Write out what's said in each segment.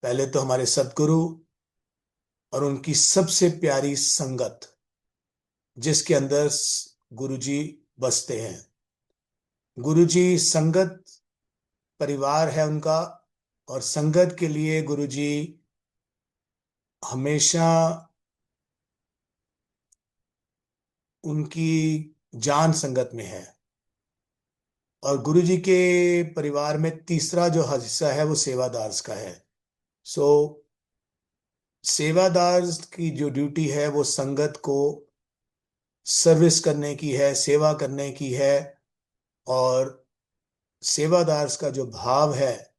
पहले तो हमारे सदगुरु और उनकी सबसे प्यारी संगत, जिसके अंदर गुरुजी बसते हैं। गुरुजी संगत परिवार है उनका, और संगत के लिए गुरुजी हमेशा उनकी जान संगत में है। और गुरुजी के परिवार में तीसरा जो हिस्सा है वो सेवादार का है। सो सेवादार की जो ड्यूटी है वो संगत को सर्विस करने की है, सेवा करने की है। और सेवादार का जो भाव है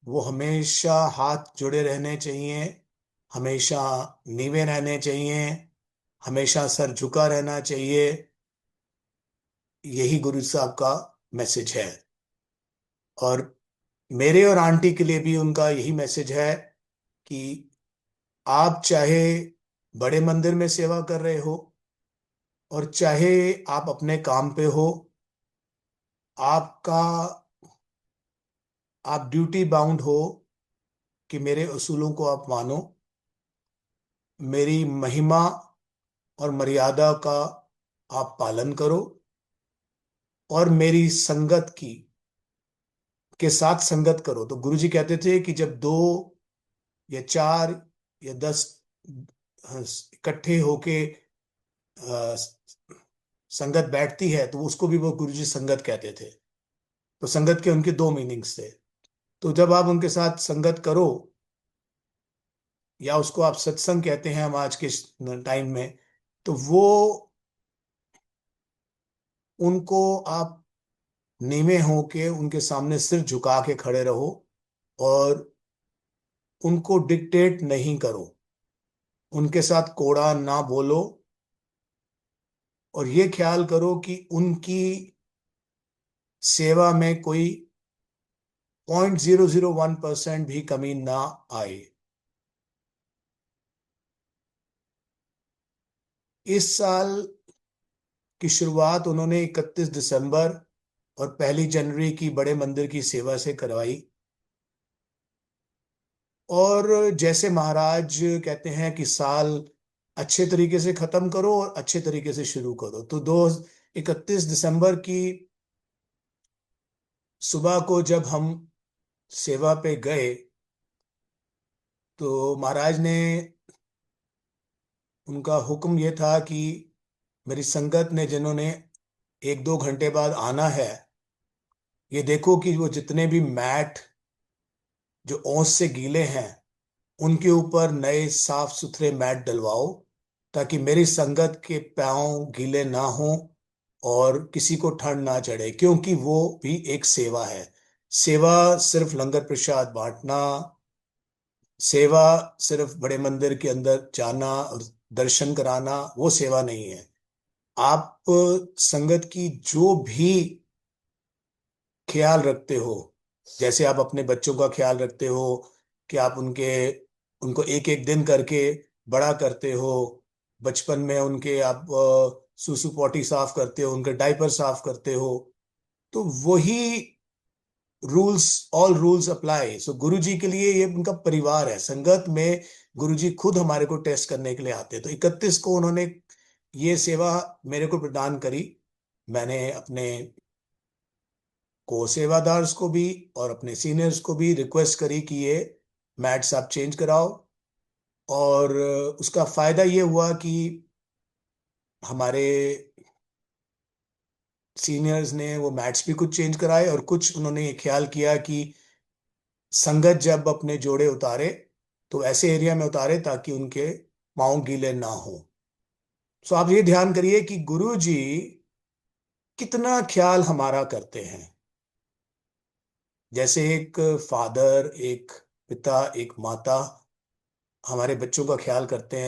वो हमेशा हाथ जुड़े रहने चाहिए, हमेशा नीवे रहने चाहिए, हमेशा सर झुका रहना चाहिए। यही गुरु साहब का मैसेज है। और मेरे और आंटी के लिए भी उनका यही मैसेज है कि आप चाहे बड़े मंदिर में सेवा कर रहे हो और चाहे आप अपने काम पे हो, आपका आप ड्यूटी बाउंड हो कि मेरे उसूलों को आप मानो, मेरी महिमा और मर्यादा का आप पालन करो, और मेरी संगत की के साथ संगत करो। तो गुरुजी कहते थे कि जब दो या चार या 10 इकट्ठे होके संगत बैठती है तो उसको भी वो गुरुजी संगत कहते थे। तो संगत के उनके दो मीनिंग्स थे। तो जब आप उनके साथ संगत करो, या उसको आप सत्संग कहते हैं हम आज के टाइम में, तो वो उनको आप नीवे होके उनके सामने सिर झुका के खड़े रहो, और उनको डिक्टेट नहीं करो, उनके साथ कोड़ा ना बोलो। और ये ख्याल करो कि उनकी सेवा में कोई 0.001% भी कमी ना आए। इस साल की शुरुआत उन्होंने 31 दिसंबर और 1 जनवरी की बड़े मंदिर की सेवा से करवाई। और जैसे महाराज कहते हैं कि साल अच्छे तरीके से खत्म करो और अच्छे तरीके से शुरू करो, तो 31 दिसंबर की सुबह को जब हम सेवा पे गए तो महाराज ने, उनका हुक्म ये था कि मेरी संगत ने जिन्होंने 1-2 घंटे बाद आना है, ये देखो कि वो जितने भी मैट जो ओस से गीले हैं उनके ऊपर नए साफ सुथरे मैट डलवाओ, ताकि मेरी संगत के पांव गीले ना हो और किसी को ठंड ना चढ़े, क्योंकि वो भी एक सेवा है। सेवा सिर्फ लंगर प्रसाद बांटना, सेवा सिर्फ बड़े मंदिर के अंदर जाना और दर्शन कराना, वो सेवा नहीं है। आप संगत की जो भी ख्याल रखते हो, जैसे आप अपने बच्चों का ख्याल रखते हो कि आप उनको एक एक दिन करके बड़ा करते हो, बचपन में उनके आप सुसु पॉटी साफ करते हो, उनके डायपर साफ करते हो, तो वही रूल्स, ऑल रूल्स अप्लाई। सो गुरु जी के लिए ये उनका परिवार है। संगत में गुरु जी खुद हमारे को टेस्ट करने के लिए आते हैं। तो 31 को उन्होंने ये सेवा मेरे को प्रदान करी। मैंने अपने को सेवादार्स को भी और अपने सीनियर्स को भी रिक्वेस्ट करी कि ये मैट्स आप चेंज कराओ। और उसका फायदा ये हुआ कि हमारे सीनियर्स ने वो मैट्स भी कुछ चेंज कराए, और कुछ उन्होंने ये ख्याल किया कि संगत जब अपने जोड़े उतारे तो ऐसे एरिया में उतारे ताकि उनके पांव गीले ना हो। सो आप ये ध्यान करिए कि गुरु जी कितना ख्याल हमारा करते हैं। जैसे एक फादर, एक पिता, एक माता हमारे बच्चों का ख्याल करते हैं,